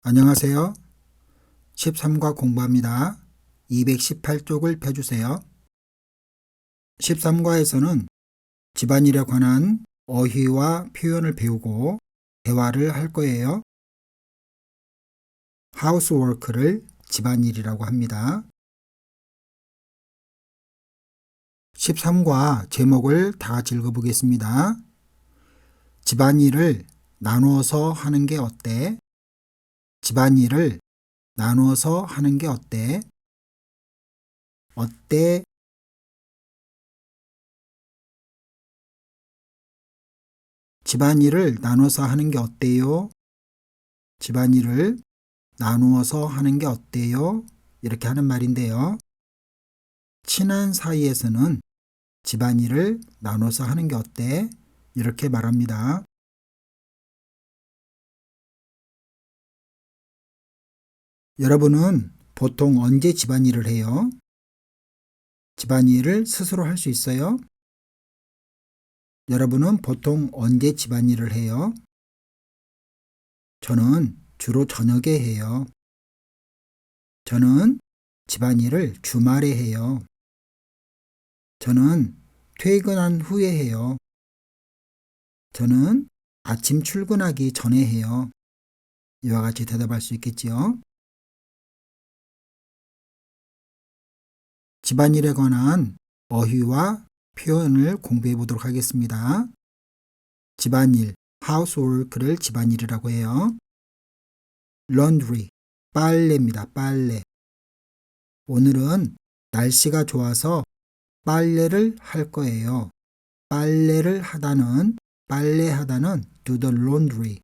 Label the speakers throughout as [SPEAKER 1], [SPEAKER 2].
[SPEAKER 1] 안녕하세요. 13과 공부합니다. 218쪽을 펴주세요. 13과에서는 집안일에 관한 어휘와 표현을 배우고 대화를 할 거예요. housework를 집안일이라고 합니다. 13과 제목을 다 같이 읽어보겠습니다. 집안일을 나누어서 하는 게 어때? 집안일을 나누어서 하는 게 어때? 어때? 집안일을 나눠서 하는 게 어때요? 집안일을 나누어서 하는 게 어때요? 이렇게 하는 말인데요. 친한 사이에서는 집안일을 나눠서 하는 게 어때? 이렇게 말합니다. 여러분은 보통 언제 집안일을 해요? 집안일을 스스로 할 수 있어요? 여러분은 보통 언제 집안일을 해요? 저는 주로 저녁에 해요. 저는 집안일을 주말에 해요. 저는 퇴근한 후에 해요. 저는 아침 출근하기 전에 해요. 이와 같이 대답할 수 있겠지요. 집안일에 관한 어휘와 표현을 공부해 보도록 하겠습니다. 집안일, housework를 집안일이라고 해요. laundry, 빨래입니다. 빨래. 오늘은 날씨가 좋아서 빨래를 할 거예요. 빨래하다는 do the laundry.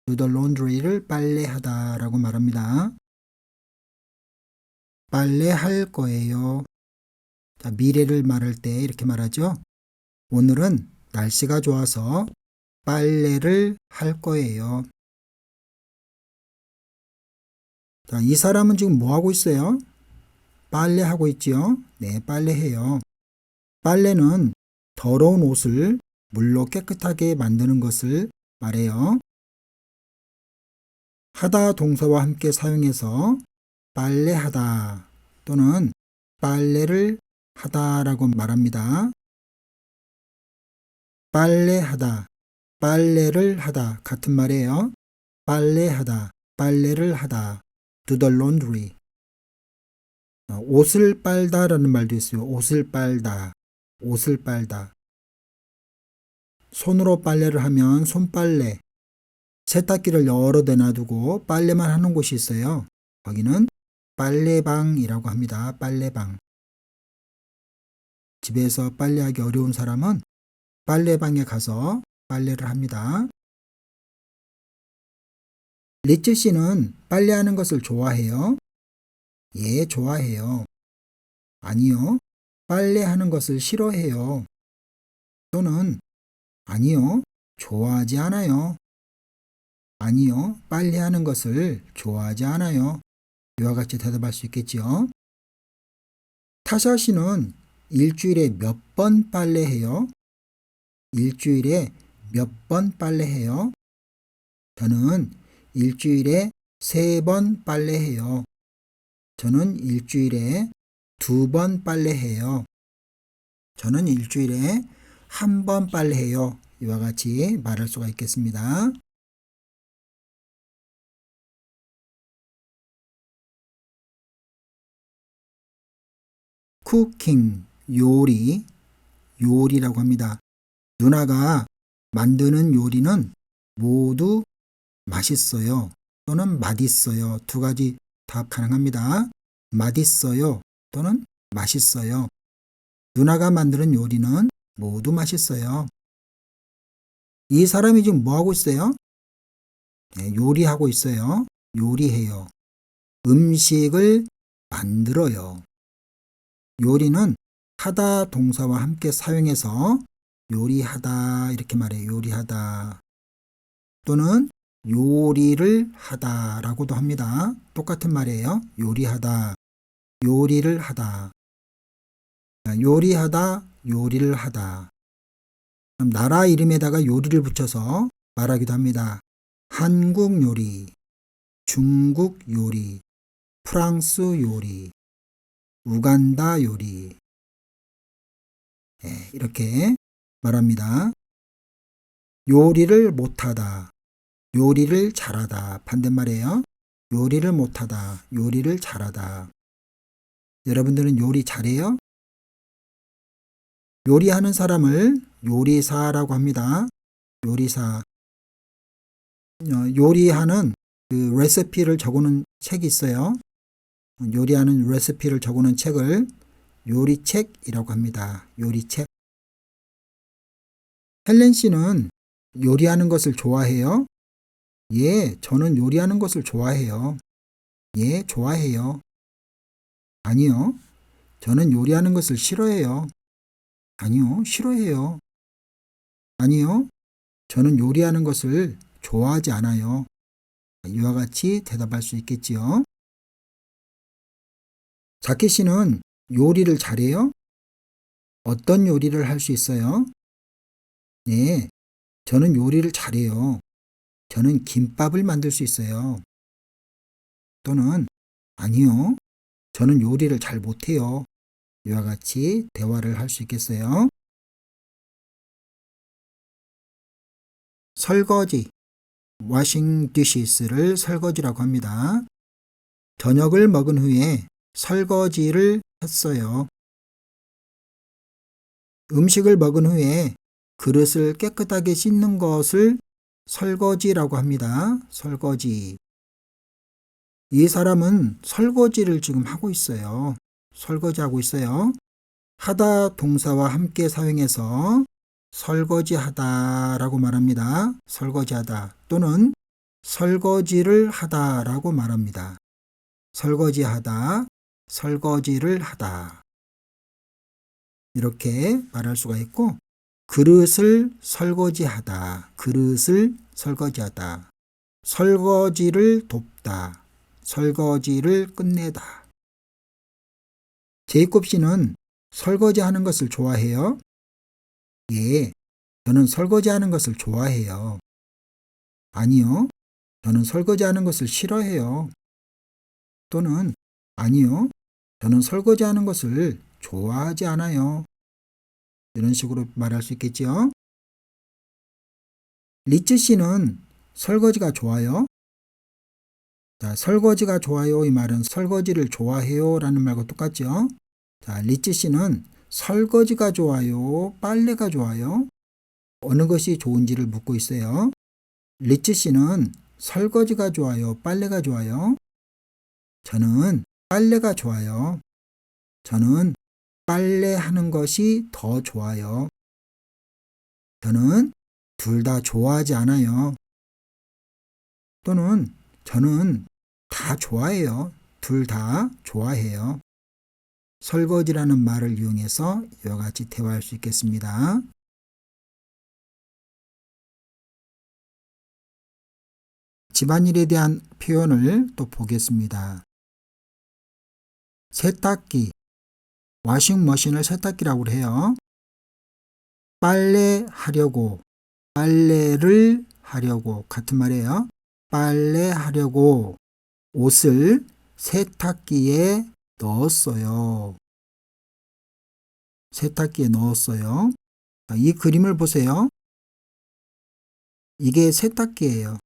[SPEAKER 1] do the laundry를 빨래하다라고 말합니다. 빨래할 거예요. 자, 미래를 말할 때 이렇게 말하죠. 오늘은 날씨가 좋아서 빨래를 할 거예요. 자, 이 사람은 지금 뭐 하고 있어요? 빨래하고 있지요? 네, 빨래해요. 빨래는 더러운 옷을 물로 깨끗하게 만드는 것을 말해요. 하다 동사와 함께 사용해서 빨래하다 또는 빨래를 하다라고 말합니다. 빨래하다, 빨래를 하다 같은 말이에요. 빨래하다, 빨래를 하다. do the laundry. 옷을 빨다라는 말도 있어요. 옷을 빨다, 옷을 빨다. 손으로 빨래를 하면 손빨래, 세탁기를 여러 대 놔두고 빨래만 하는 곳이 있어요. 거기는 빨래방이라고 합니다. 빨래방. 집에서 빨래하기 어려운 사람은 빨래방에 가서 빨래를 합니다. 리츠 씨는 빨래하는 것을 좋아해요? 예, 좋아해요. 아니요, 빨래하는 것을 싫어해요. 또는 아니요, 좋아하지 않아요. 아니요, 빨래하는 것을 좋아하지 않아요. 이와 같이 대답할 수 있겠지요. 타샤 씨는 일주일에 몇 번 빨래해요? 일주일에 몇 번 빨래해요? 저는 일주일에 3번 빨래해요. 저는 일주일에 2번 빨래해요. 저는 일주일에 1번 빨래해요. 이와 같이 말할 수가 있겠습니다. 쿠킹, 요리라고 합니다. 누나가 만드는 요리는 모두 맛있어요. 또는 맛있어요. 두 가지 답 가능합니다. 맛있어요. 또는 맛있어요. 누나가 만드는 요리는 모두 맛있어요. 이 사람이 지금 뭐 하고 있어요? 네, 요리하고 있어요. 요리해요. 음식을 만들어요. 요리는 하다 동사와 함께 사용해서 요리하다 이렇게 말해요. 요리하다. 또는 요리를 하다라고도 합니다. 똑같은 말이에요. 요리하다. 요리를 하다. 요리하다, 요리를 하다. 그럼 나라 이름에다가 요리를 붙여서 말하기도 합니다. 한국 요리, 중국 요리, 프랑스 요리, 우간다 요리. 이렇게 말합니다. 요리를 못하다, 요리를 잘하다. 반대말이에요. 요리를 못하다, 요리를 잘하다. 여러분들은 요리 잘해요? 요리하는 사람을 요리사라고 합니다. 요리사. 요리하는 그 레시피를 적어놓은 책이 있어요. 요리하는 레시피를 적어놓은 책을 요리책이라고 합니다. 요리책. 헬렌 씨는 요리하는 것을 좋아해요? 예, 저는 요리하는 것을 좋아해요. 예, 좋아해요. 아니요, 저는 요리하는 것을 싫어해요. 아니요, 싫어해요. 아니요, 저는 요리하는 것을 좋아하지 않아요. 이와 같이 대답할 수 있겠지요. 자키 씨는 요리를 잘해요? 어떤 요리를 할 수 있어요? 네, 저는 요리를 잘해요. 저는 김밥을 만들 수 있어요. 또는 아니요, 저는 요리를 잘 못해요. 이와 같이 대화를 할 수 있겠어요. 설거지, washing dishes,를 설거지라고 합니다. 저녁을 먹은 후에 설거지를 했어요. 음식을 먹은 후에 그릇을 깨끗하게 씻는 것을 설거지라고 합니다. 설거지. 이 사람은 설거지를 지금 하고 있어요. 설거지하고 있어요. 하다 동사와 함께 사용해서 설거지하다라고 말합니다. 설거지하다 또는 설거지를 하다라고 말합니다. 설거지하다, 설거지를 하다. 이렇게 말할 수가 있고, 그릇을 설거지하다, 그릇을 설거지하다. 설거지를 돕다, 설거지를 끝내다. 제이콥 씨는 설거지하는 것을 좋아해요? 예, 저는 설거지하는 것을 좋아해요. 아니요, 저는 설거지하는 것을 싫어해요. 또는 아니요, 저는 설거지하는 것을 좋아하지 않아요. 이런 식으로 말할 수 있겠죠. 리츠 씨는 설거지가 좋아요? 자, 설거지가 좋아요 이 말은 설거지를 좋아해요 라는 말과 똑같죠. 자, 리츠 씨는 설거지가 좋아요, 빨래가 좋아요? 어느 것이 좋은지를 묻고 있어요. 리츠 씨는 설거지가 좋아요, 빨래가 좋아요? 저는 빨래가 좋아요. 저는 빨래하는 것이 더 좋아요. 저는 둘 다 좋아하지 않아요. 또는 저는 다 좋아해요. 둘 다 좋아해요. 설거지라는 말을 이용해서 이와 같이 대화할 수 있겠습니다. 집안일에 대한 표현을 또 보겠습니다. 세탁기, 워싱머신을 세탁기라고 해요. 빨래하려고, 빨래를 하려고 같은 말이에요. 빨래하려고 옷을 세탁기에 넣었어요. 세탁기에 넣었어요. 이 그림을 보세요. 이게 세탁기예요.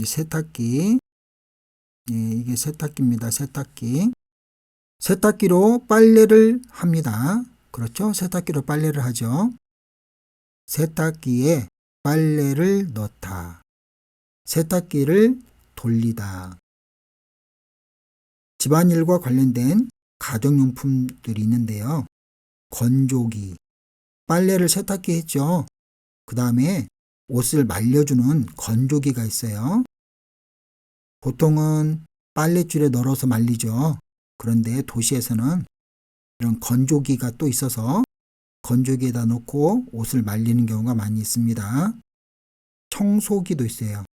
[SPEAKER 1] 세탁기. 이게 세탁기입니다. 세탁기. 세탁기로 빨래를 합니다. 그렇죠? 세탁기로 빨래를 하죠. 세탁기에 빨래를 넣다. 세탁기를 돌리다. 집안일과 관련된 가정용품들이 있는데요. 건조기. 빨래를 세탁기에 했죠. 그 다음에 옷을 말려주는 건조기가 있어요. 보통은 빨랫줄에 널어서 말리죠. 그런데 도시에서는 이런 건조기가 또 있어서 건조기에다 놓고 옷을 말리는 경우가 많이 있습니다. 청소기도 있어요.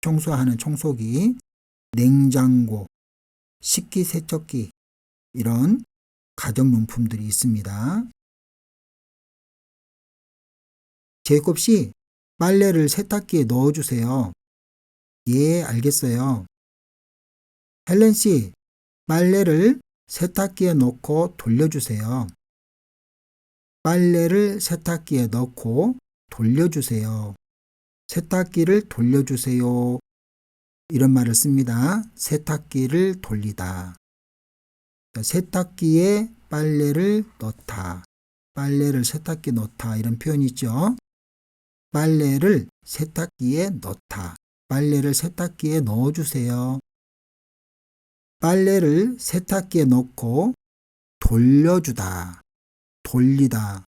[SPEAKER 1] 청소하는 청소기, 냉장고, 식기세척기 이런 가정용품들이 있습니다. 제이콥 씨, 빨래를 세탁기에 넣어주세요. 예, 알겠어요. 헬렌 씨, 빨래를 세탁기에 넣고 돌려주세요. 빨래를 세탁기에 넣고 돌려주세요. 세탁기를 돌려주세요. 이런 말을 씁니다. 세탁기를 돌리다. 세탁기에 빨래를 넣다. 빨래를 세탁기에 넣다. 이런 표현이 있죠. 빨래를 세탁기에 넣다. 빨래를 세탁기에 넣어주세요. 빨래를 세탁기에 넣고 돌려주다. 돌리다.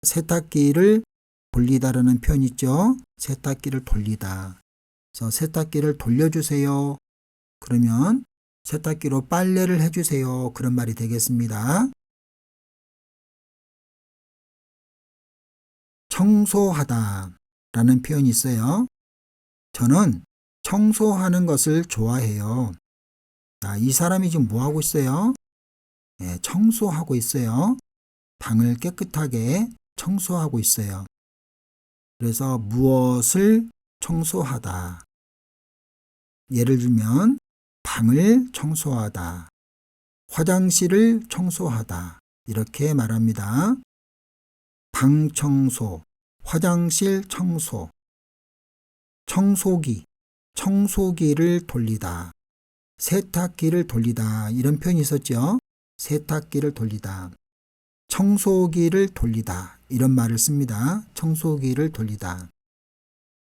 [SPEAKER 1] 세탁기를 돌리다라는 표현이 있죠. 세탁기를 돌리다. 그래서 세탁기를 돌려주세요. 그러면 세탁기로 빨래를 해주세요. 그런 말이 되겠습니다. 청소하다 라는 표현이 있어요. 저는 청소하는 것을 좋아해요. 이 사람이 지금 뭐 하고 있어요? 네, 청소하고 있어요. 방을 깨끗하게 청소하고 있어요. 그래서 무엇을 청소하다. 예를 들면 방을 청소하다. 화장실을 청소하다. 이렇게 말합니다. 방 청소, 화장실 청소, 청소기, 청소기를 돌리다. 세탁기를 돌리다. 이런 표현이 있었죠. 세탁기를 돌리다. 청소기를 돌리다. 이런 말을 씁니다. 청소기를 돌리다.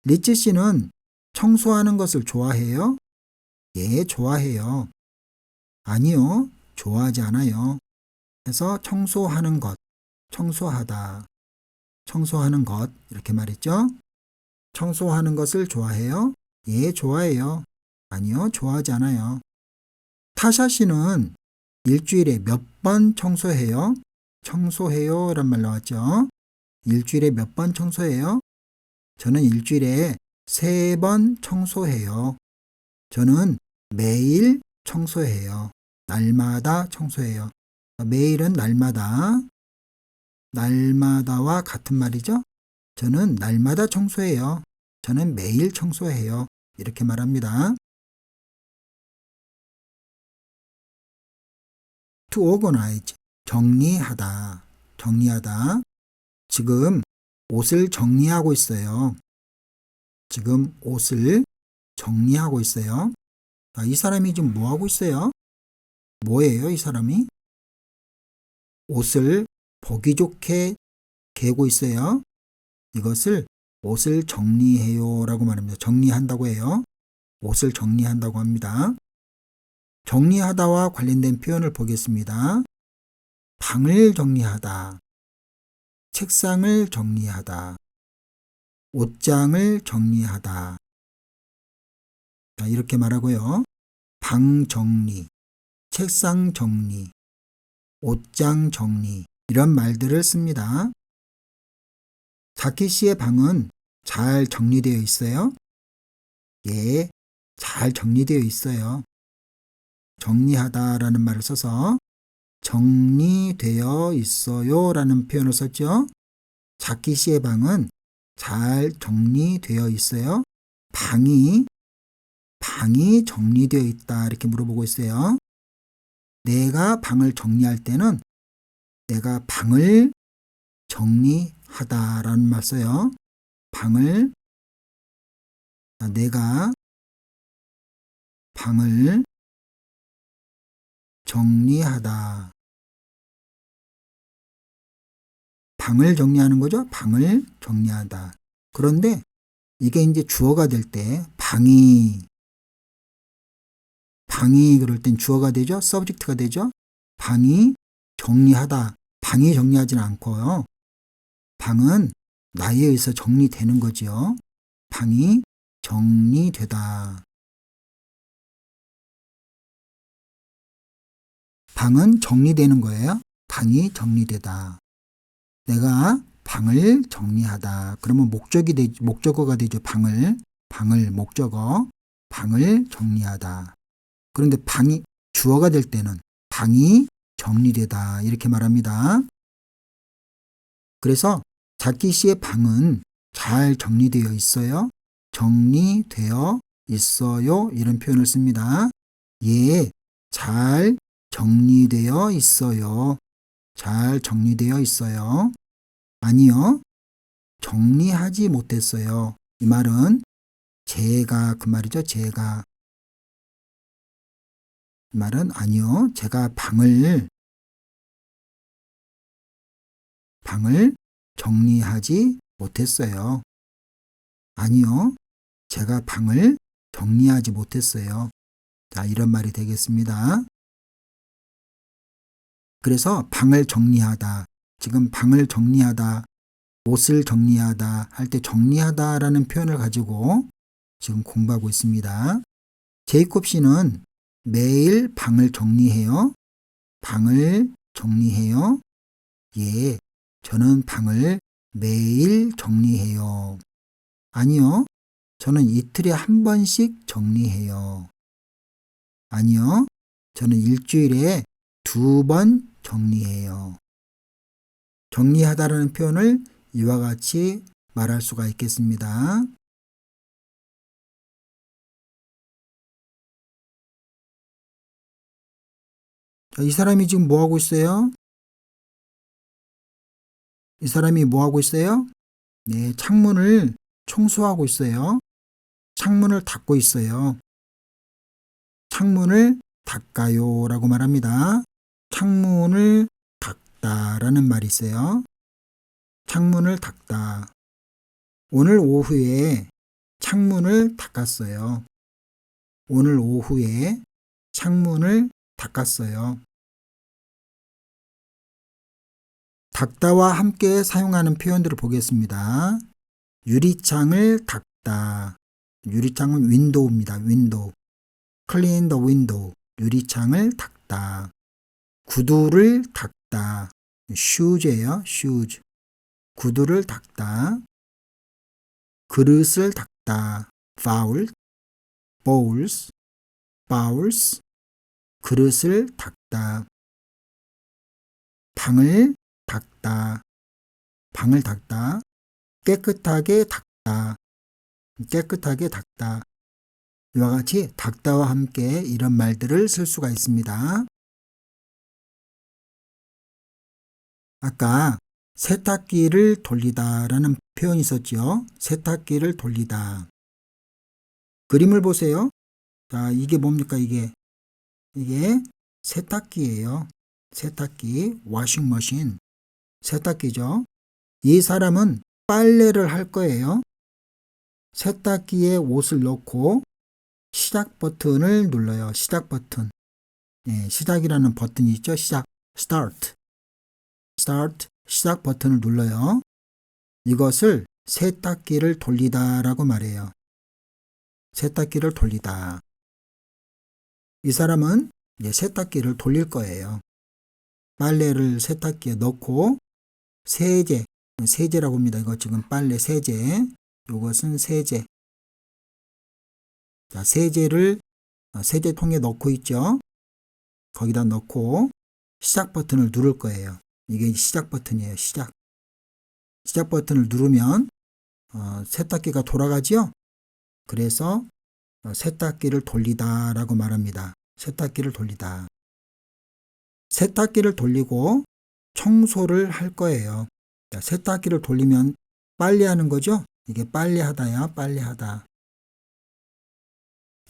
[SPEAKER 1] 리츠 씨는 청소하는 것을 좋아해요? 예, 좋아해요. 아니요, 좋아하지 않아요. 그래서 청소하는 것, 청소하다. 청소하는 것, 이렇게 말했죠. 청소하는 것을 좋아해요? 예, 좋아해요. 아니요, 좋아하지 않아요. 타샤 씨는 일주일에 몇 번 청소해요? 청소해요 란 말 나왔죠. 일주일에 몇 번 청소해요? 저는 일주일에 3번 청소해요. 저는 매일 청소해요. 날마다 청소해요. 매일은 날마다, 날마다와 같은 말이죠. 저는 날마다 청소해요. 저는 매일 청소해요. 이렇게 말합니다. To organize, 정리하다, 정리하다. 지금 옷을 정리하고 있어요. 지금 옷을 정리하고 있어요. 이 사람이 지금 뭐 하고 있어요? 뭐예요, 이 사람이? 옷을 보기 좋게 개고 있어요. 이것을 옷을 정리해요 라고 말합니다. 정리한다고 해요. 옷을 정리한다고 합니다. 정리하다와 관련된 표현을 보겠습니다. 방을 정리하다, 책상을 정리하다, 옷장을 정리하다. 이렇게 말하고요. 방 정리, 책상 정리, 옷장 정리 이런 말들을 씁니다. 자키 씨의 방은 잘 정리되어 있어요? 예, 잘 정리되어 있어요. 정리하다 라는 말을 써서 정리되어 있어요 라는 표현을 썼죠. 자키 씨의 방은 잘 정리되어 있어요. 방이 정리되어 있다 이렇게 물어보고 있어요. 내가 방을 정리할 때는 내가 방을 정리하다 라는 말 써요. 내가 방을 정리하다. 방을 정리하는 거죠. 방을 정리하다. 그런데 이게 이제 주어가 될 때 방이 그럴 땐 주어가 되죠. 서브젝트가 되죠. 방이 정리하다. 방이 정리하지는 않고요. 방은 나에 의해서 정리되는 거죠. 방이 정리되다. 방은 정리되는 거예요. 방이 정리되다. 내가 방을 정리하다. 그러면 목적어가 되죠. 방을 목적어. 방을 정리하다. 그런데 방이 주어가 될 때는 방이 정리되다. 이렇게 말합니다. 그래서 자키 씨의 방은 잘 정리되어 있어요. 정리되어 있어요. 이런 표현을 씁니다. 예, 잘 정리되어 있어요. 잘 정리되어 있어요. 아니요, 정리하지 못했어요. 이 말은 제가 그 말이죠. 제가. 이 말은 아니요, 제가 방을 정리하지 못했어요. 아니요, 제가 방을 정리하지 못했어요. 자, 이런 말이 되겠습니다. 그래서 방을 정리하다, 지금 방을 정리하다, 옷을 정리하다 할 때 정리하다라는 표현을 가지고 지금 공부하고 있습니다. 제이콥 씨는 매일 방을 정리해요. 방을 정리해요. 예, 저는 방을 매일 정리해요. 아니요, 저는 이틀에 한 번씩 정리해요. 아니요, 저는 일주일에 2번 정리해요. 정리하다라는 표현을 이와 같이 말할 수가 있겠습니다. 자, 이 사람이 지금 뭐 하고 있어요? 이 사람이 뭐 하고 있어요? 네, 창문을 청소하고 있어요. 창문을 닫고 있어요. 창문을 닦아요 라고 말합니다. 창문을 닦다 라는 말이 있어요. 창문을 닦다. 오늘 오후에 창문을 닦았어요. 오늘 오후에 창문을 닦았어요. 닦다와 함께 사용하는 표현들을 보겠습니다. 유리창을 닦다. 유리창은 윈도우입니다. 윈도우. clean the window. 유리창을 닦다. 구두를 닦다. shoes예요. shoes. 구두를 닦다. 그릇을 닦다. bowl, bowls, bowls. 그릇을 닦다. 방을 닦다. 방을 닦다. 깨끗하게 닦다. 깨끗하게 닦다. 이와 같이 닦다와 함께 이런 말들을 쓸 수가 있습니다. 아까 세탁기를 돌리다 라는 표현이 있었죠. 세탁기를 돌리다. 그림을 보세요. 자, 이게 뭡니까? 이게 세탁기예요. 세탁기, 워싱머신. 세탁기죠. 이 사람은 빨래를 할 거예요. 세탁기에 옷을 넣고 시작 버튼을 눌러요. 시작 버튼. 네, 시작이라는 버튼이 있죠. 시작, start. start, 시작 버튼을 눌러요. 이것을 세탁기를 돌리다 라고 말해요. 세탁기를 돌리다. 이 사람은 세탁기를 돌릴 거예요. 빨래를 세탁기에 넣고 세제라고 합니다. 이거 지금 빨래 세제. 이것은 세제. 자, 세제를 세제통에 넣고 있죠. 거기다 넣고 시작 버튼을 누를 거예요. 이게 시작 버튼이에요. 시작 버튼을 누르면 세탁기가 돌아가죠. 그래서 세탁기를 돌리다 라고 말합니다. 세탁기를 돌리다. 세탁기를 돌리고 청소를 할 거예요. 자, 세탁기를 돌리면 빨래하는 거죠. 이게 빨래하다야, 빨래하다.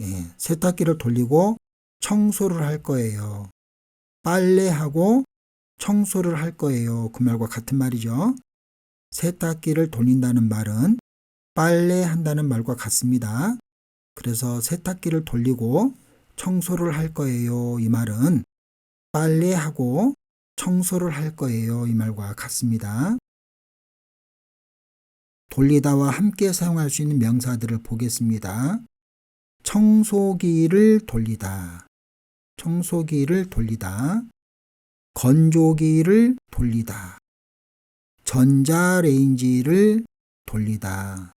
[SPEAKER 1] 예, 세탁기를 돌리고 청소를 할 거예요. 빨래하고 청소를 할 거예요. 그 말과 같은 말이죠. 세탁기를 돌린다는 말은 빨래한다는 말과 같습니다. 그래서 세탁기를 돌리고 청소를 할 거예요. 이 말은 빨래하고 청소를 할 거예요. 이 말과 같습니다. 돌리다와 함께 사용할 수 있는 명사들을 보겠습니다. 청소기를 돌리다. 청소기를 돌리다. 건조기를 돌리다. 전자레인지를 돌리다.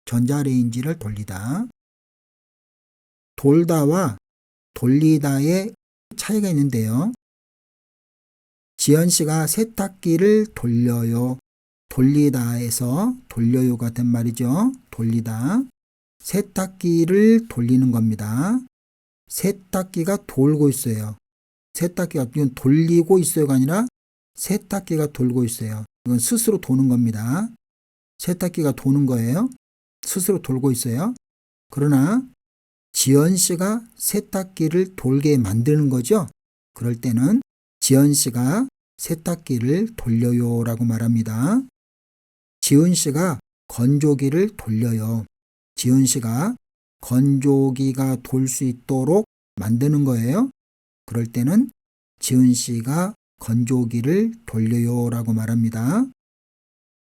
[SPEAKER 1] 전자레인지를 돌리다. 돌다와 돌리다의 차이가 있는데요. 지연 씨가 세탁기를 돌려요. 돌리다에서 돌려요 같은 말이죠. 돌리다. 세탁기를 돌리는 겁니다. 세탁기가 돌고 있어요. 세탁기가 이건 돌리고 있어요가 아니라 세탁기가 돌고 있어요. 이건 스스로 도는 겁니다. 세탁기가 도는 거예요. 스스로 돌고 있어요. 그러나 지연 씨가 세탁기를 돌게 만드는 거죠. 그럴 때는 지연 씨가 세탁기를 돌려요 라고 말합니다. 지은 씨가 건조기를 돌려요. 지은 씨가 건조기가 돌 수 있도록 만드는 거예요. 그럴 때는 지은 씨가 건조기를 돌려요 라고 말합니다.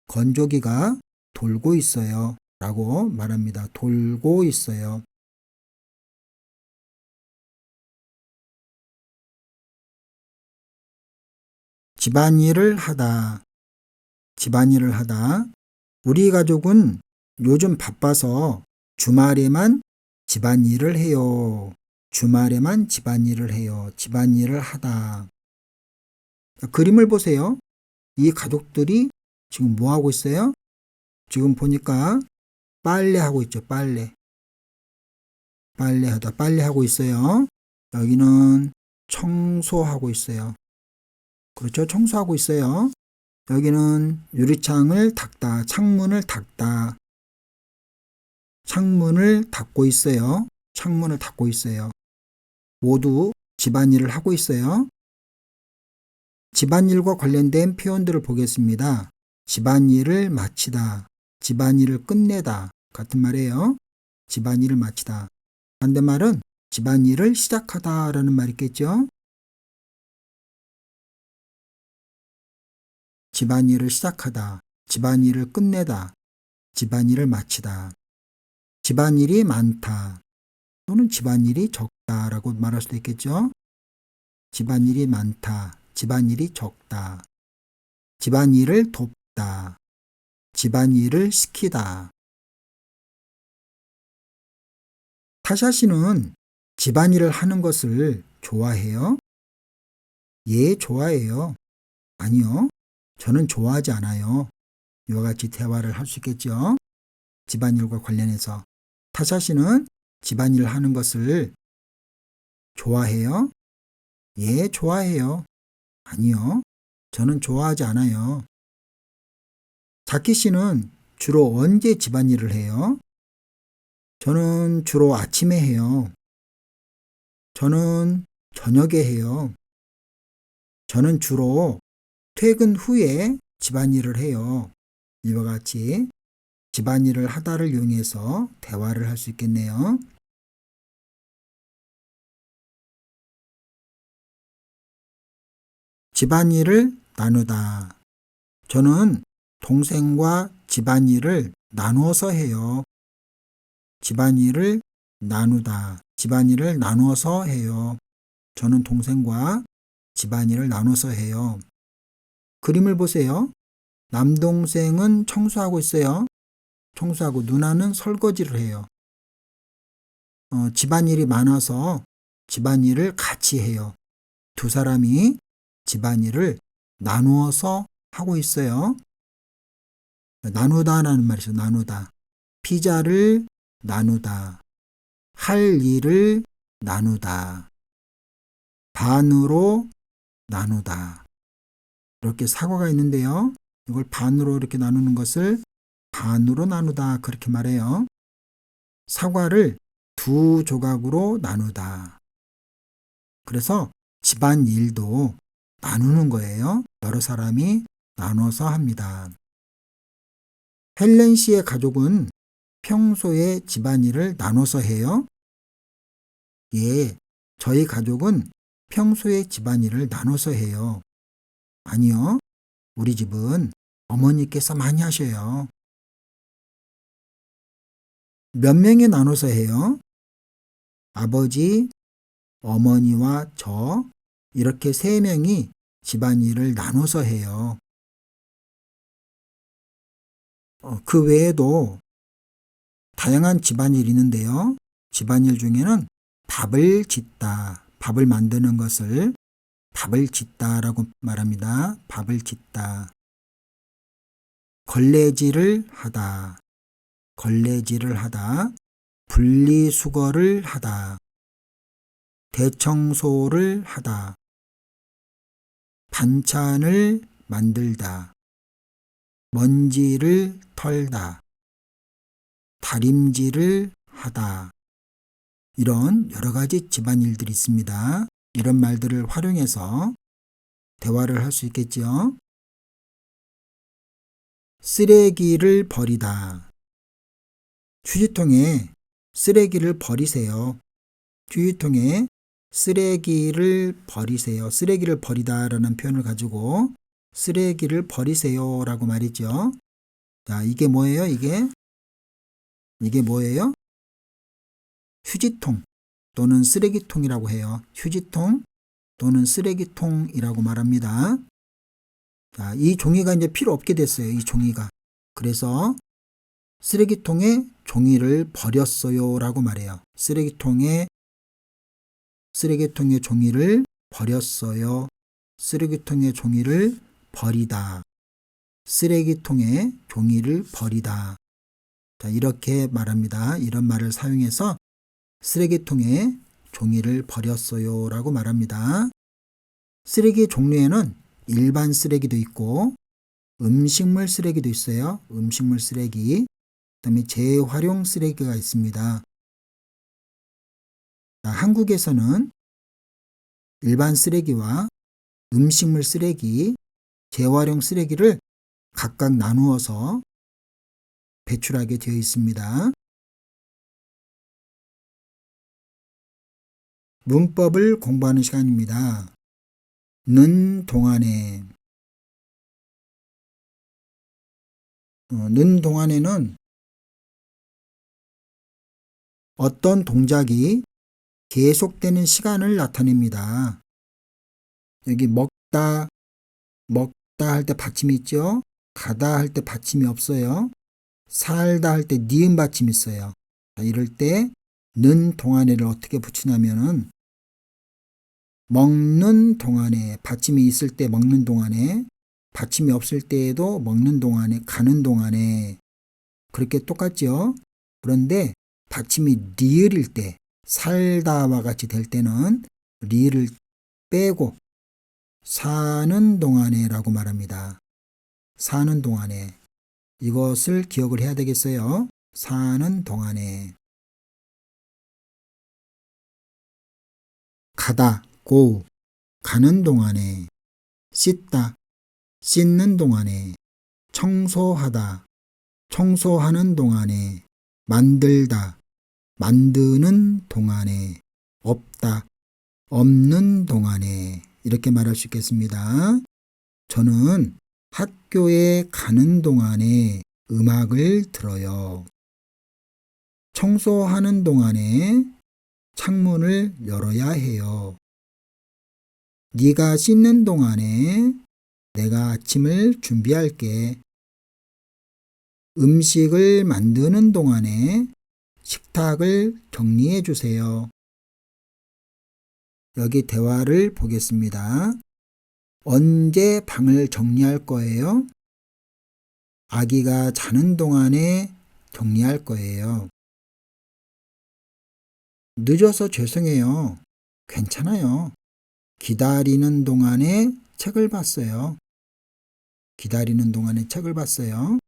[SPEAKER 1] 건조기가 돌고 있어요 라고 말합니다. 돌고 있어요. 집안일을 하다. 집안일을 하다. 우리 가족은 요즘 바빠서 주말에만 집안일을 해요. 주말에만 집안일을 해요. 집안일을 하다. 그림을 보세요. 이 가족들이 지금 뭐 하고 있어요? 지금 보니까 빨래하고 있죠. 빨래하고 있어요. 여기는 청소하고 있어요. 그렇죠. 청소하고 있어요. 여기는 유리창을 닦다. 창문을 닦다. 창문을 닫고 있어요. 창문을 닫고 있어요. 모두 집안일을 하고 있어요. 집안일과 관련된 표현들을 보겠습니다. 집안일을 마치다, 집안일을 끝내다 같은 말이에요. 집안일을 마치다. 반대말은 집안일을 시작하다 라는 말이 있겠죠. 집안일을 시작하다, 집안일을 끝내다, 집안일을 마치다. 집안일이 많다 또는 집안일이 적다 라고 말할 수도 있겠죠. 집안일이 많다, 집안일이 적다. 집안일을 돕다, 집안일을 시키다. 타샤 씨는 집안일을 하는 것을 좋아해요? 예, 좋아해요. 아니요, 저는 좋아하지 않아요. 이와 같이 대화를 할 수 있겠죠. 집안일과 관련해서. 타샤 씨는 집안일을 하는 것을 좋아해요? 예, 좋아해요. 아니요, 저는 좋아하지 않아요. 자키 씨는 주로 언제 집안일을 해요? 저는 주로 아침에 해요. 저는 저녁에 해요. 저는 주로 퇴근 후에 집안일을 해요. 이와 같이 집안일을 하다를 이용해서 대화를 할 수 있겠네요. 집안일을 나누다. 저는 동생과 집안일을 나누어서 해요. 집안일을 나누다. 집안일을 나누어서 해요. 저는 동생과 집안일을 나눠서 해요. 그림을 보세요. 남동생은 청소하고 있어요. 청소하고 누나는 설거지를 해요. 집안일이 많아서 집안일을 같이 해요. 두 사람이 집안일을 나누어서 하고 있어요. 나누다라는 말이죠. 나누다. 피자를 나누다. 할 일을 나누다. 반으로 나누다. 이렇게 사과가 있는데요. 이걸 반으로 이렇게 나누는 것을 반으로 나누다 그렇게 말해요. 사과를 두 조각으로 나누다. 그래서 집안일도 나누는 거예요. 여러 사람이 나눠서 합니다. 헬렌 씨의 가족은 평소에 집안일을 나눠서 해요? 예, 저희 가족은 평소에 집안일을 나눠서 해요. 아니요, 우리 집은 어머니께서 많이 하셔요. 몇 명이 나눠서 해요? 아버지, 어머니와 저, 이렇게 세 명이 집안일을 나눠서 해요. 그 외에도 다양한 집안일이 있는데요. 집안일 중에는 밥을 짓다, 밥을 만드는 것을 밥을 짓다라고 말합니다. 밥을 짓다. 걸레질을 하다, 걸레질을 하다. 분리수거를 하다. 대청소를 하다, 반찬을 만들다, 먼지를 털다, 다림질을 하다. 이런 여러 가지 집안일들이 있습니다. 이런 말들을 활용해서 대화를 할 수 있겠죠. 쓰레기를 버리다. 휴지통에 쓰레기를 버리세요. 휴지통에 쓰레기를 버리세요. 쓰레기를 버리다라는 표현을 가지고 쓰레기를 버리세요라고 말이죠. 자, 이게 뭐예요? 이게 뭐예요? 휴지통 또는 쓰레기통이라고 해요. 휴지통 또는 쓰레기통이라고 말합니다. 자, 이 종이가 이제 필요 없게 됐어요. 이 종이가. 그래서 쓰레기통에 종이를 버렸어요 라고 말해요. 쓰레기통에 종이를 버렸어요. 쓰레기통에 종이를 버리다. 쓰레기통에 종이를 버리다. 자, 이렇게 말합니다. 이런 말을 사용해서 쓰레기통에 종이를 버렸어요 라고 말합니다. 쓰레기 종류에는 일반 쓰레기도 있고 음식물 쓰레기도 있어요. 음식물 쓰레기. 그다음에 재활용 쓰레기가 있습니다. 자, 한국에서는 일반 쓰레기와 음식물 쓰레기, 재활용 쓰레기를 각각 나누어서 배출하게 되어 있습니다. 문법을 공부하는 시간입니다. 는 동안에 는 동안에는 어떤 동작이 계속되는 시간을 나타냅니다. 여기 먹다 할 때 받침이 있죠. 가다 할 때 받침이 없어요. 살다 할 때 니은 받침이 있어요. 자, 이럴 때 는 동안에를 어떻게 붙이냐면은 먹는 동안에 받침이 있을 때 먹는 동안에, 받침이 없을 때에도 먹는 동안에, 가는 동안에 그렇게 똑같죠. 그런데 받침이 리을일 때, 살다와 같이 될 때는 리을을 빼고 사는 동안에 라고 말합니다. 사는 동안에. 이것을 기억을 해야 되겠어요. 사는 동안에. 가다, go, 가는 동안에. 씻다, 씻는 동안에. 청소하다, 청소하는 동안에. 만들다, 만드는 동안에. 없다, 없는 동안에. 이렇게 말할 수 있겠습니다. 저는 학교에 가는 동안에 음악을 들어요. 청소하는 동안에 창문을 열어야 해요. 네가 씻는 동안에 내가 아침을 준비할게. 음식을 만드는 동안에 식탁을 정리해 주세요. 여기 대화를 보겠습니다. 언제 방을 정리할 거예요? 아기가 자는 동안에 정리할 거예요. 늦어서 죄송해요. 괜찮아요. 기다리는 동안에 책을 봤어요. 기다리는 동안에 책을 봤어요.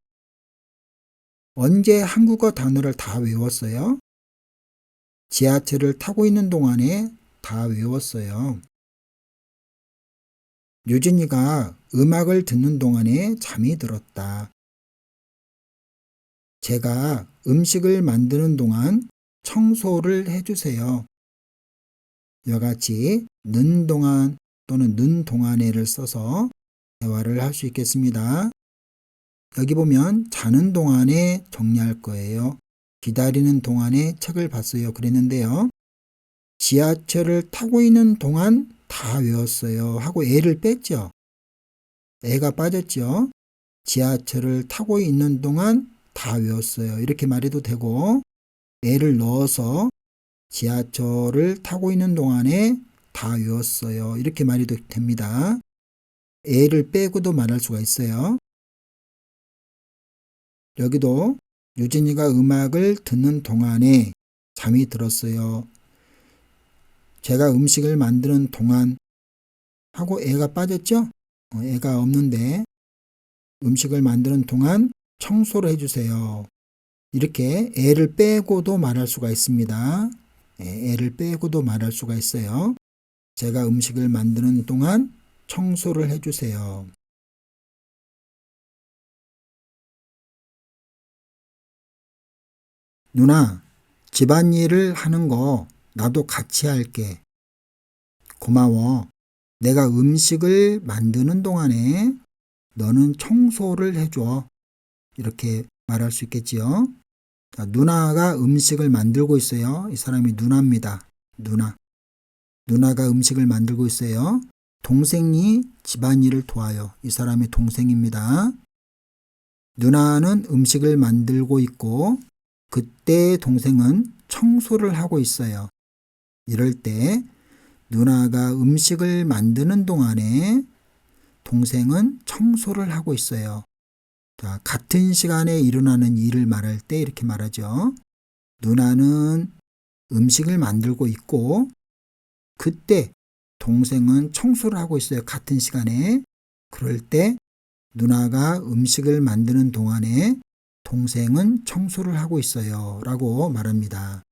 [SPEAKER 1] 언제 한국어 단어를 다 외웠어요? 지하철을 타고 있는 동안에 다 외웠어요. 유진이가 음악을 듣는 동안에 잠이 들었다. 제가 음식을 만드는 동안 청소를 해주세요. 이와 같이 는 동안 또는 는 동안에를 써서 대화를 할 수 있겠습니다. 여기 보면 자는 동안에 정리할 거예요. 기다리는 동안에 책을 봤어요. 그랬는데요. 지하철을 타고 있는 동안 다 외웠어요 하고 애를 뺐죠. 애가 빠졌죠. 지하철을 타고 있는 동안 다 외웠어요. 이렇게 말해도 되고 애를 넣어서 지하철을 타고 있는 동안에 다 외웠어요. 이렇게 말해도 됩니다. 애를 빼고도 말할 수가 있어요. 여기도 유진이가 음악을 듣는 동안에 잠이 들었어요. 제가 음식을 만드는 동안 하고 애가 빠졌죠? 애가 없는데 음식을 만드는 동안 청소를 해주세요. 이렇게 애를 빼고도 말할 수가 있습니다. 애를 빼고도 말할 수가 있어요. 제가 음식을 만드는 동안 청소를 해주세요. 누나, 집안일을 하는 거 나도 같이 할게. 고마워. 내가 음식을 만드는 동안에 너는 청소를 해줘. 이렇게 말할 수 있겠지요. 자, 누나가 음식을 만들고 있어요. 이 사람이 누나입니다. 누나. 누나가 음식을 만들고 있어요. 동생이 집안일을 도와요. 이 사람이 동생입니다. 누나는 음식을 만들고 있고 그때 동생은 청소를 하고 있어요. 이럴 때 누나가 음식을 만드는 동안에 동생은 청소를 하고 있어요. 자, 같은 시간에 일어나는 일을 말할 때 이렇게 말하죠. 누나는 음식을 만들고 있고 그때 동생은 청소를 하고 있어요. 같은 시간에. 그럴 때 누나가 음식을 만드는 동안에 동생은 청소를 하고 있어요. 라고 말합니다.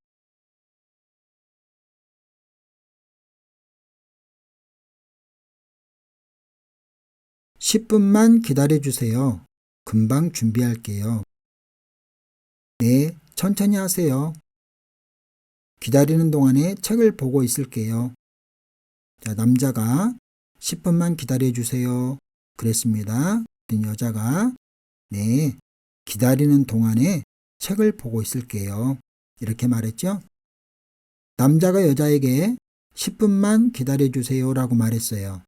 [SPEAKER 1] (10분만) 기다려주세요. 금방 준비할게요. 네, 천천히 하세요. 기다리는 동안에 책을 보고 있을게요. 자, 남자가 (10분만) 기다려주세요. 그랬습니다. 여자가 네, 기다리는 동안에 책을 보고 있을게요. 이렇게 말했죠. 남자가 여자에게 (10분만) 기다려주세요 라고 말했어요.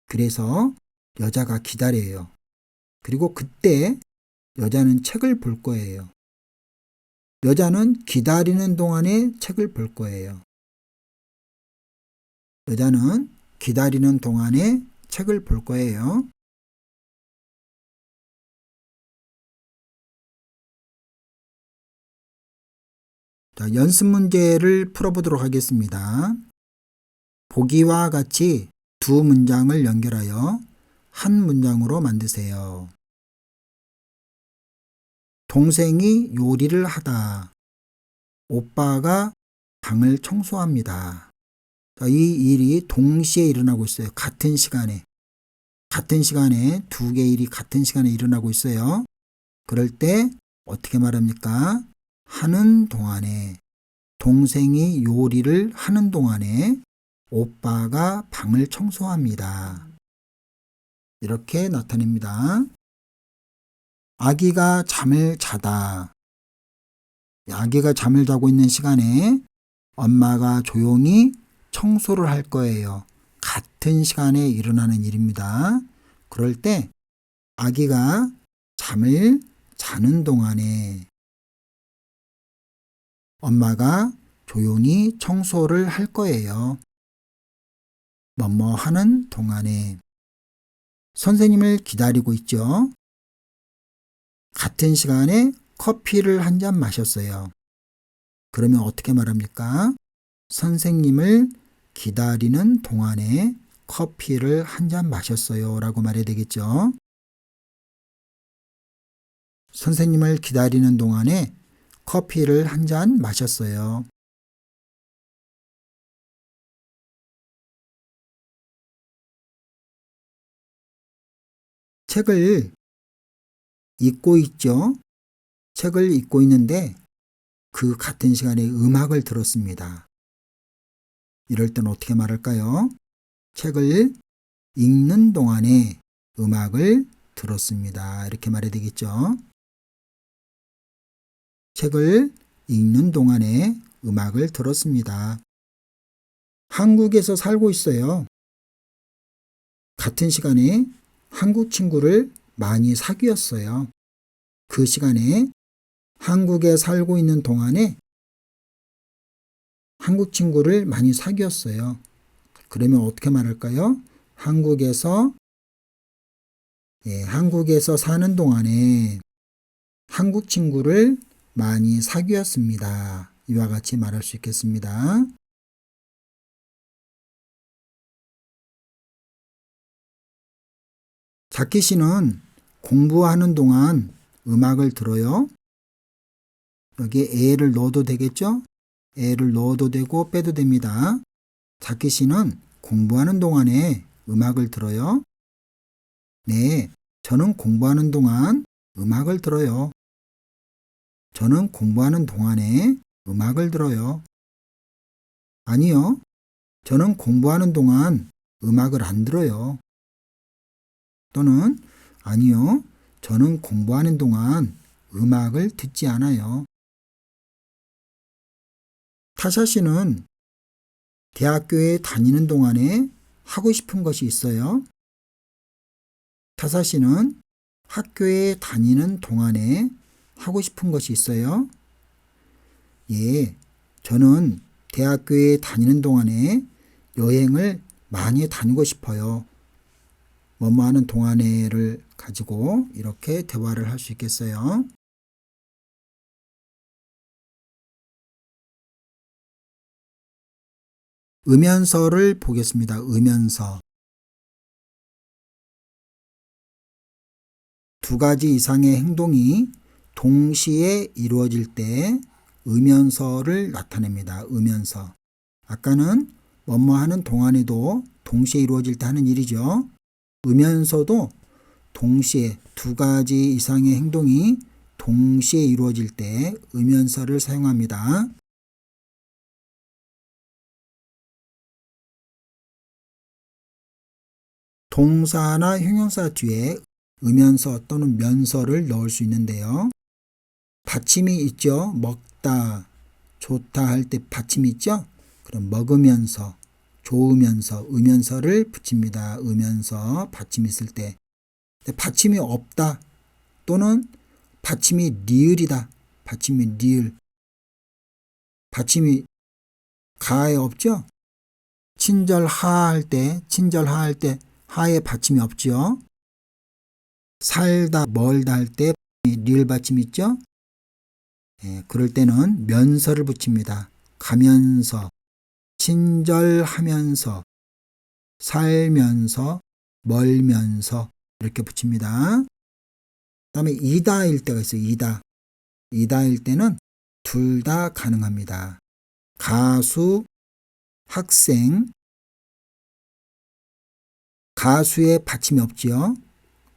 [SPEAKER 1] 그래서 여자가 기다려요. 그리고 그때 여자는 책을 볼 거예요. 여자는 기다리는 동안에 책을 볼 거예요. 여자는 기다리는 동안에 책을 볼 거예요. 자, 연습 문제를 풀어보도록 하겠습니다. 보기와 같이 두 문장을 연결하여 한 문장으로 만드세요. 동생이 요리를 하다. 오빠가 방을 청소합니다. 자, 이 일이 동시에 일어나고 있어요. 같은 시간에. 같은 시간에 두 개의 일이 같은 시간에 일어나고 있어요. 그럴 때 어떻게 말합니까? 하는 동안에, 동생이 요리를 하는 동안에 오빠가 방을 청소합니다. 이렇게 나타냅니다. 아기가 잠을 자다. 아기가 잠을 자고 있는 시간에 엄마가 조용히 청소를 할 거예요. 같은 시간에 일어나는 일입니다. 그럴 때 아기가 잠을 자는 동안에 엄마가 조용히 청소를 할 거예요. 뭐뭐 하는 동안에 선생님을 기다리고 있죠. 같은 시간에 커피를 한 잔 마셨어요. 그러면 어떻게 말합니까? 선생님을 기다리는 동안에 커피를 한 잔 마셨어요 라고 말해야 되겠죠. 선생님을 기다리는 동안에 커피를 한 잔 마셨어요. 책을 읽고 있죠. 책을 읽고 있는데 그 같은 시간에 음악을 들었습니다. 이럴 때는 어떻게 말할까요? 책을 읽는 동안에 음악을 들었습니다. 이렇게 말해야 되겠죠. 책을 읽는 동안에 음악을 들었습니다. 한국에서 살고 있어요. 같은 시간에 한국 친구를 많이 사귀었어요. 그 시간에 한국에 살고 있는 동안에 한국 친구를 많이 사귀었어요. 그러면 어떻게 말할까요? 한국에서 사는 동안에 한국 친구를 많이 사귀었습니다. 이와 같이 말할 수 있겠습니다. 자키 씨는 공부하는 동안 음악을 들어요. 여기에 에를 넣어도 되겠죠? 에를 넣어도 되고 빼도 됩니다. 자키 씨는 공부하는 동안에 음악을 들어요. 네, 저는 공부하는 동안 음악을 들어요. 저는 공부하는 동안에 음악을 들어요. 아니요, 저는 공부하는 동안 음악을 안 들어요. 또는 아니요, 저는 공부하는 동안 음악을 듣지 않아요. 타샤 씨는 대학교에 다니는 동안에 하고 싶은 것이 있어요. 타샤 씨는 학교에 다니는 동안에 하고 싶은 것이 있어요. 예, 저는 대학교에 다니는 동안에 여행을 많이 다니고 싶어요. 뭐뭐 하는 동안에를 가지고 이렇게 대화를 할 수 있겠어요. 음연서를 보겠습니다. 음연서. 두 가지 이상의 행동이 동시에 이루어질 때 음연서를 나타냅니다. 음연서. 아까는 뭐뭐 하는 동안에도 동시에 이루어질 때 하는 일이죠. 음연서도 동시에 두 가지 이상의 행동이 동시에 이루어질 때 음연서를 사용합니다. 동사나 형용사 뒤에 음연서 또는 면서를 넣을 수 있는데요. 받침이 있죠. 먹다, 좋다 할 때 받침이 있죠. 그럼 먹으면서, 좋으면서 음연서를 붙입니다. 음연서 받침이 있을 때. 받침이 없다 또는 받침이 리을이다. 받침이 리을. 받침이 가에 없죠. 친절하 할 때, 하에 받침이 없죠. 살다, 멀다 할 때 리을 받침이 있죠. 그럴 때는 면서를 붙입니다. 가면서, 친절하면서, 살면서, 멀면서 이렇게 붙입니다. 그 다음에 이다일 때가 있어요. 이다일 때는 둘 다 가능합니다. 가수, 학생, 가수에 받침이 없지요.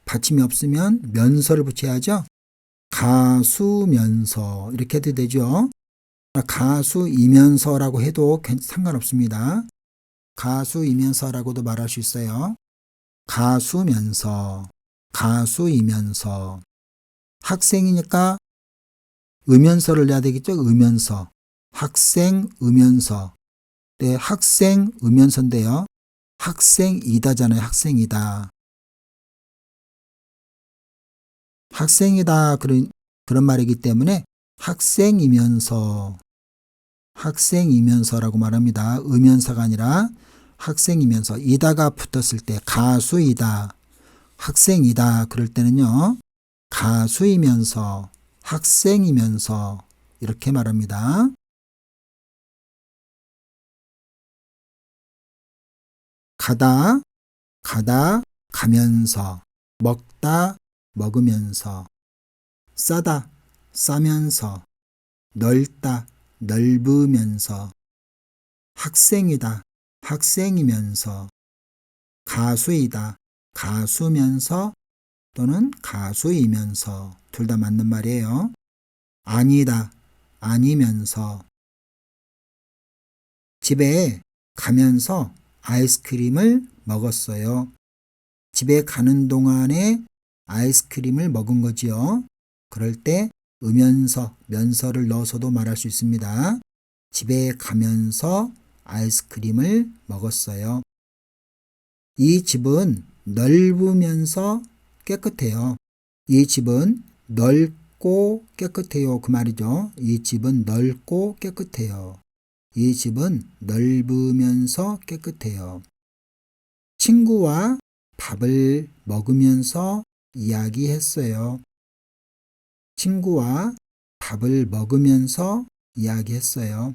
[SPEAKER 1] 받침이 없으면 면서를 붙여야죠. 가수면서 이렇게 해도 되죠. 가수이면서라고 해도 상관없습니다. 가수이면서라고도 말할 수 있어요. 가수면서, 가수이면서. 학생이니까 음연서를 내야 되겠죠. 음연서. 학생 음연서. 네, 학생 음연서인데요. 학생이다잖아요. 학생이다. 학생이다 그런 말이기 때문에 학생이면서라고 말합니다. 음연서가 아니라 학생이면서 이다가 붙었을 때 가수이다, 학생이다 그럴 때는요. 가수이면서, 학생이면서 이렇게 말합니다. 가다, 가면서, 먹다, 먹으면서, 싸다, 싸면서, 넓다, 넓으면서, 학생이다, 학생이면서, 가수이다, 가수면서 또는 가수이면서 둘 다 맞는 말이에요. 아니다, 아니면서. 집에 가면서 아이스크림을 먹었어요. 집에 가는 동안에 아이스크림을 먹은 거지요. 그럴 때 음연서, 면서를 넣어서도 말할 수 있습니다. 집에 가면서 아이스크림을 먹었어요. 이 집은 넓으면서 깨끗해요. 이 집은 넓고 깨끗해요. 그 말이죠. 이 집은 넓고 깨끗해요. 이 집은 넓으면서 깨끗해요. 친구와 밥을 먹으면서 이야기했어요. 친구와 밥을 먹으면서 이야기했어요.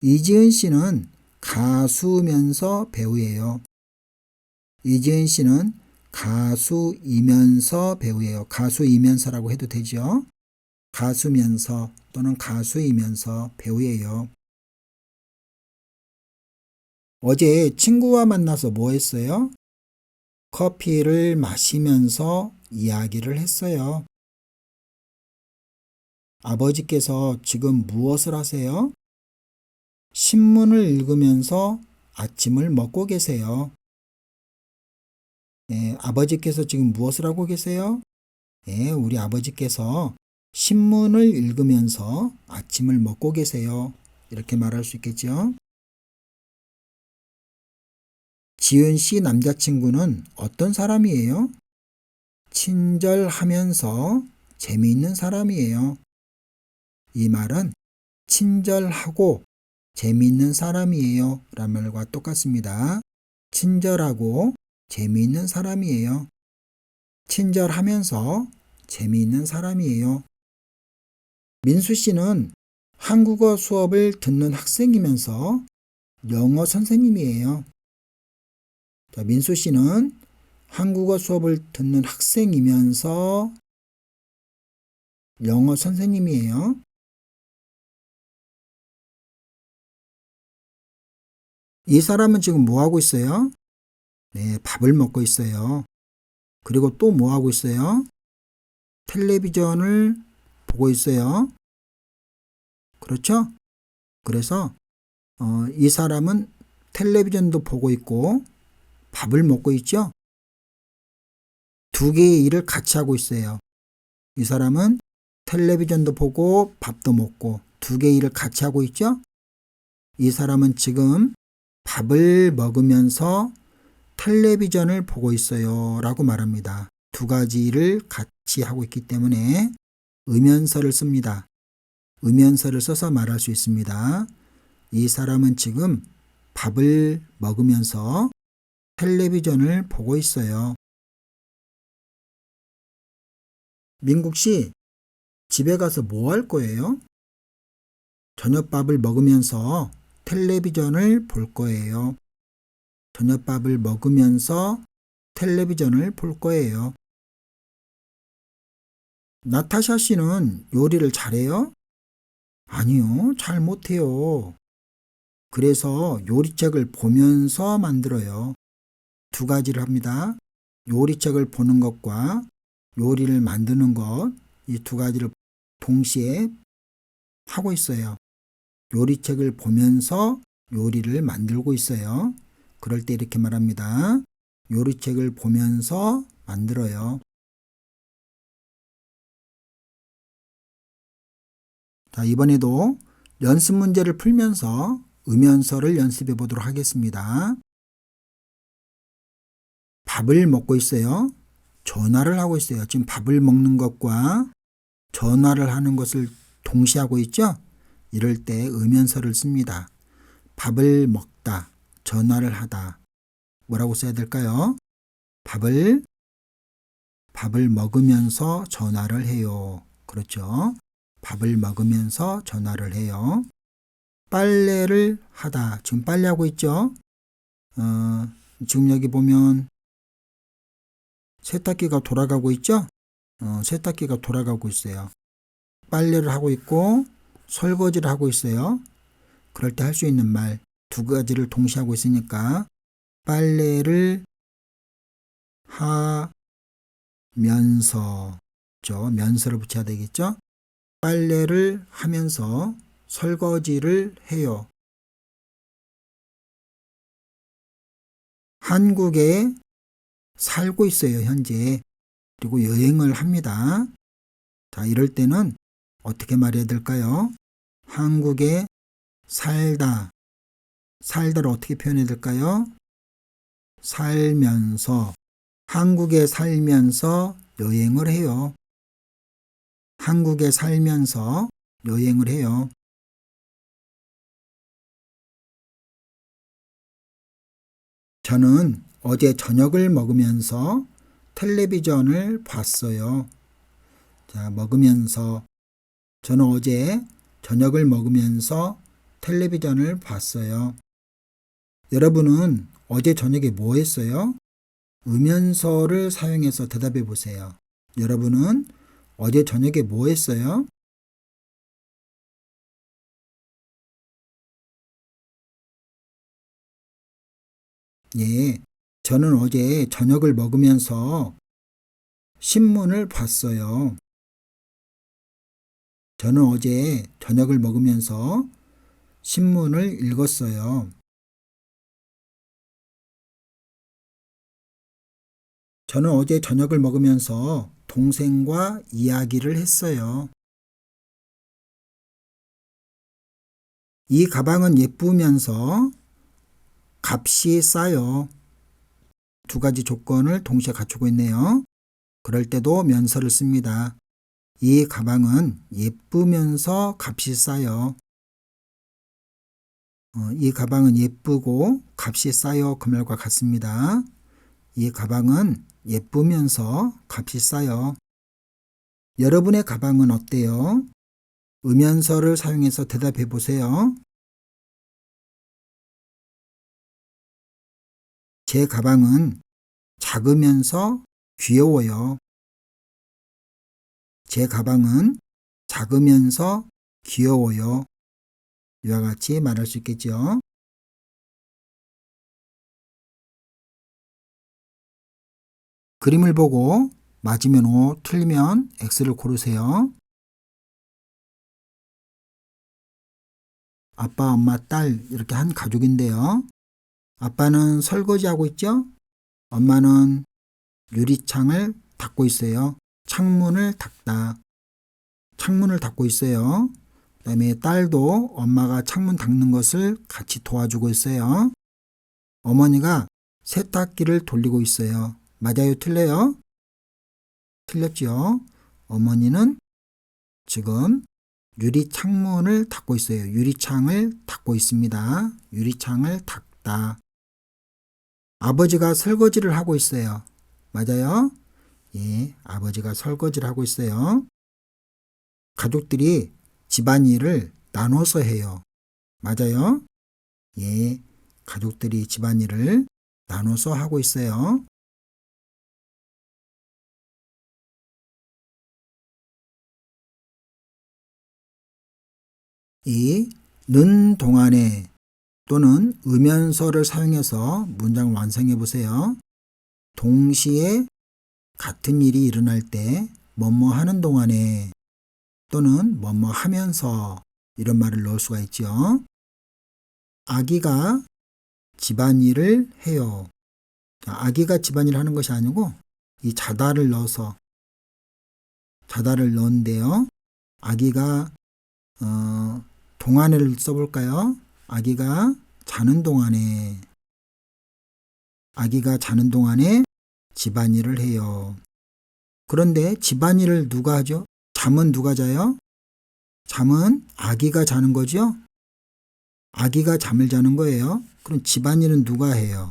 [SPEAKER 1] 이지은 씨는 가수면서 배우예요. 이지은 씨는 가수이면서 배우예요. 가수이면서라고 해도 되죠. 가수면서 또는 가수이면서 배우예요. 어제 친구와 만나서 뭐 했어요? 커피를 마시면서 이야기를 했어요. 아버지께서 지금 무엇을 하세요? 신문을 읽으면서 아침을 먹고 계세요. 네, 아버지께서 지금 무엇을 하고 계세요? 네, 우리 아버지께서 신문을 읽으면서 아침을 먹고 계세요. 이렇게 말할 수 있겠죠? 지은 씨 남자친구는 어떤 사람이에요? 친절하면서 재미있는 사람이에요. 이 말은 친절하고 재미있는 사람이에요 라는 말과 똑같습니다. 친절하고 재미있는 사람이에요. 친절하면서 재미있는 사람이에요. 민수 씨는 한국어 수업을 듣는 학생이면서 영어 선생님이에요. 자, 민수 씨는 한국어 수업을 듣는 학생이면서 영어 선생님이에요. 이 사람은 지금 뭐 하고 있어요? 네, 밥을 먹고 있어요. 그리고 또 뭐 하고 있어요? 텔레비전을 보고 있어요. 그렇죠? 그래서 이 사람은 텔레비전도 보고 있고 밥을 먹고 있죠? 두 개의 일을 같이 하고 있어요. 이 사람은 텔레비전도 보고 밥도 먹고 두 개의 일을 같이 하고 있죠? 이 사람은 지금 밥을 먹으면서 텔레비전을 보고 있어요 라고 말합니다. 두 가지 일을 같이 하고 있기 때문에 의면서를 씁니다. 의면서를 써서 말할 수 있습니다. 이 사람은 지금 밥을 먹으면서 텔레비전을 보고 있어요. 민국 씨, 집에 가서 뭐 할 거예요? 저녁밥을 먹으면서 텔레비전을 볼 거예요. 저녁밥을 먹으면서 텔레비전을 볼 거예요. 나타샤 씨는 요리를 잘해요? 아니요, 잘 못해요. 그래서 요리책을 보면서 만들어요. 두 가지를 합니다. 요리책을 보는 것과 요리를 만드는 것, 이 두 가지를 동시에 하고 있어요. 요리책을 보면서 요리를 만들고 있어요. 그럴 때 이렇게 말합니다. 요리책을 보면서 만들어요. 자, 이번에도 연습 문제를 풀면서 음연서를 연습해 보도록 하겠습니다. 밥을 먹고 있어요. 전화를 하고 있어요. 지금 밥을 먹는 것과 전화를 하는 것을 동시에 하고 있죠? 이럴 때 음연서를 씁니다. 밥을 먹다, 전화를 하다. 뭐라고 써야 될까요? 밥을 먹으면서 전화를 해요. 그렇죠? 밥을 먹으면서 전화를 해요. 빨래를 하다. 지금 빨래하고 있죠? 지금 여기 보면 세탁기가 돌아가고 있죠? 세탁기가 돌아가고 있어요. 빨래를 하고 있고 설거지를 하고 있어요. 그럴 때 할 수 있는 말 두 가지를 동시에 하고 있으니까 빨래를 하면서 면서를 붙여야 되겠죠? 빨래를 하면서 설거지를 해요. 한국에 살고 있어요, 현재. 그리고 여행을 합니다. 자, 이럴 때는 어떻게 말해야 될까요? 한국에 살다. 살다를 어떻게 표현해야 될까요? 살면서. 한국에 살면서 여행을 해요. 한국에 살면서 여행을 해요. 저는 어제 저녁을 먹으면서 텔레비전을 봤어요. 자, 먹으면서. 저는 어제 저녁을 먹으면서 텔레비전을 봤어요. 여러분은 어제 저녁에 뭐 했어요? 음연서를 사용해서 대답해 보세요. 여러분은 어제 저녁에 뭐 했어요? 예, 저는 어제 저녁을 먹으면서 신문을 봤어요. 저는 어제 저녁을 먹으면서 신문을 읽었어요. 저는 어제 저녁을 먹으면서 동생과 이야기를 했어요. 이 가방은 예쁘면서 값이 싸요. 두 가지 조건을 동시에 갖추고 있네요. 그럴 때도 면서를 씁니다. 이 가방은 예쁘면서 값이 싸요. 이 가방은 예쁘고 값이 싸요. 그 말과 같습니다. 이 가방은 예쁘면서 값이 싸요. 여러분의 가방은 어때요? 음연서를 사용해서 대답해 보세요. 제 가방은 작으면서 귀여워요. 제 가방은 작으면서 귀여워요. 이와 같이 말할 수 있겠죠. 그림을 보고 맞으면 O, 틀리면 X를 고르세요. 아빠, 엄마, 딸 이렇게 한 가족인데요. 아빠는 설거지하고 있죠? 엄마는 유리창을 닦고 있어요. 창문을 닦다. 창문을 닦고 있어요. 그 다음에 딸도 엄마가 창문 닦는 것을 같이 도와주고 있어요. 어머니가 세탁기를 돌리고 있어요. 맞아요? 틀려요? 틀렸죠? 어머니는 지금 유리창문을 닦고 있어요. 유리창을 닦고 있습니다. 유리창을 닦다. 아버지가 설거지를 하고 있어요. 맞아요? 예, 아버지가 설거지를 하고 있어요. 가족들이 집안일을 나눠서 해요. 맞아요? 예, 가족들이 집안일을 나눠서 하고 있어요. 이 는 동안에 또는 음연서를 사용해서 문장을 완성해 보세요. 동시에 같은 일이 일어날 때 뭐뭐 하는 동안에 또는 뭐뭐 하면서 이런 말을 넣을 수가 있죠. 아기가 집안일을 해요. 아기가 집안일을 하는 것이 아니고 이 자다를 넣어서 자다를 넣은데요. 아기가 동안에를 써볼까요? 아기가 자는 동안에 아기가 자는 동안에 집안일을 해요. 그런데 집안일을 누가 하죠? 잠은 누가 자요? 잠은 아기가 자는 거죠? 아기가 잠을 자는 거예요. 그럼 집안일은 누가 해요?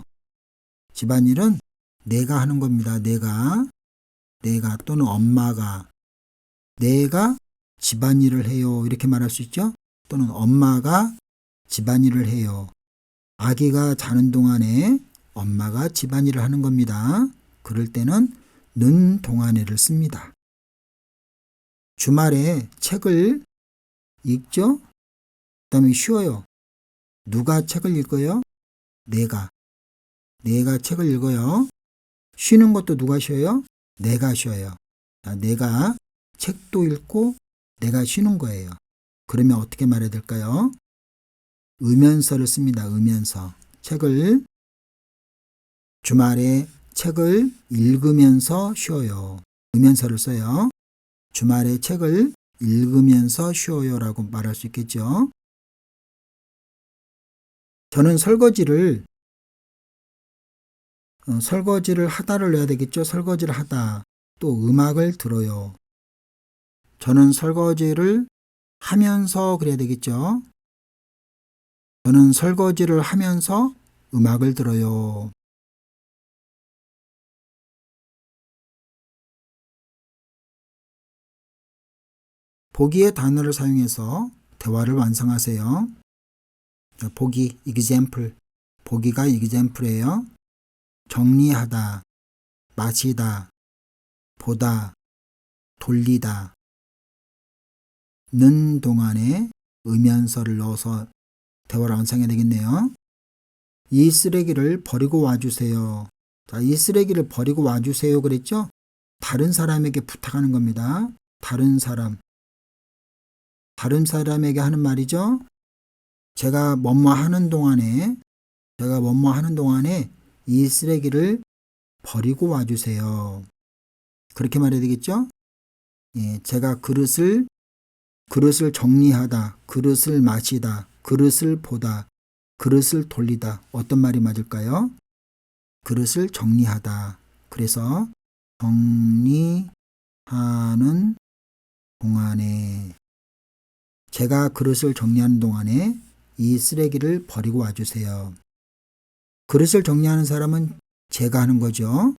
[SPEAKER 1] 집안일은 내가 하는 겁니다. 내가 또는 엄마가 내가 집안일을 해요. 이렇게 말할 수 있죠? 또는 엄마가 집안일을 해요. 아기가 자는 동안에 엄마가 집안일을 하는 겁니다. 그럴 때는 는 동안에를 씁니다. 주말에 책을 읽죠? 그 다음에 쉬어요. 누가 책을 읽어요? 내가 책을 읽어요. 쉬는 것도 누가 쉬어요? 내가 쉬어요. 내가 책도 읽고 내가 쉬는 거예요. 그러면 어떻게 말해야 될까요? 음연서를 씁니다. 음연서. 주말에 책을 읽으면서 쉬어요. 음연서를 써요. 주말에 책을 읽으면서 쉬어요 라고 말할 수 있겠죠. 저는 설거지를 하다를 넣어야 되겠죠. 설거지를 하다. 또 음악을 들어요. 저는 설거지를 하면서 그래야 되겠죠. 저는 설거지를 하면서 음악을 들어요. 보기의 단어를 사용해서 대화를 완성하세요. 보기, example. 보기가 example예요. 정리하다. 마시다, 보다, 돌리다. 는 동안에 음연서를 넣어서 대화를 완성해야 되겠네요. 이 쓰레기를 버리고 와주세요. 자, 이 쓰레기를 버리고 와주세요 그랬죠? 다른 사람에게 부탁하는 겁니다. 다른 사람에게 하는 말이죠. 제가 뭐뭐 하는 동안에 이 쓰레기를 버리고 와주세요. 그렇게 말해야 되겠죠? 예, 제가 그릇을 정리하다, 그릇을 마시다, 그릇을 보다, 그릇을 돌리다. 어떤 말이 맞을까요? 그릇을 정리하다. 그래서 정리하는 동안에, 제가 그릇을 정리하는 동안에 이 쓰레기를 버리고 와주세요. 그릇을 정리하는 사람은 제가 하는 거죠.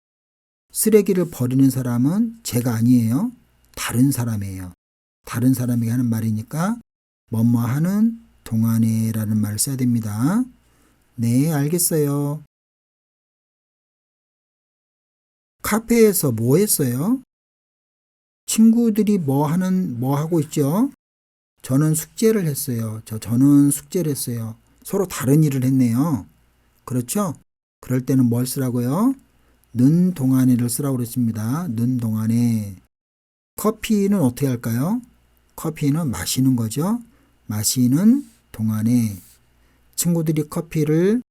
[SPEAKER 1] 쓰레기를 버리는 사람은 제가 아니에요. 다른 사람이에요. 다른 사람에게 하는 말이니까 뭐뭐 하는 동안에 라는 말을 써야 됩니다. 네, 알겠어요. 카페에서 뭐 했어요? 친구들이 뭐 하고 있죠? 저는 숙제를 했어요. 저는 숙제를 했어요. 서로 다른 일을 했네요. 그렇죠? 그럴 때는 뭘 쓰라고요? 는 동안에를 쓰라고 그랬습니다. 는 동안에. 커피는 어떻게 할까요? 커피는 마시는 거죠. 마시는 동안에. 친구들이 커피를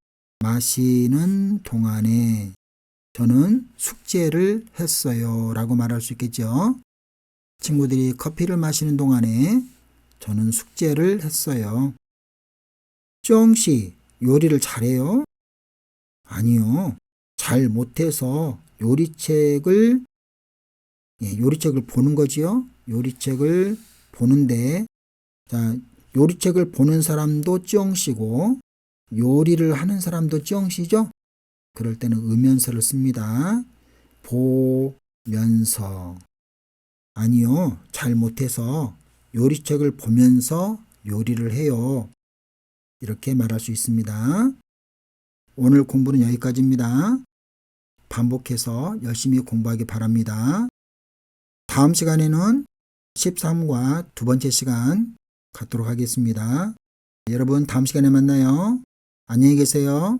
[SPEAKER 1] 마시는 동안에 저는 숙제를 했어요 라고 말할 수 있겠죠. 친구들이 커피를 마시는 동안에 저는 숙제를 했어요. 쫑씨, 요리를 잘해요? 아니요. 잘 못해서 요리책을 보는 거지요. 요리책을 보는데, 자, 요리책을 보는 사람도 쫑씨고 요리를 하는 사람도 쫑씨죠. 그럴 때는 음연서를 씁니다. 보면서. 아니요. 잘 못해서 요리책을 보면서 요리를 해요. 이렇게 말할 수 있습니다. 오늘 공부는 여기까지입니다. 반복해서 열심히 공부하기 바랍니다. 다음 시간에는 13과 두 번째 시간 갖도록 하겠습니다. 여러분 다음 시간에 만나요. 안녕히 계세요.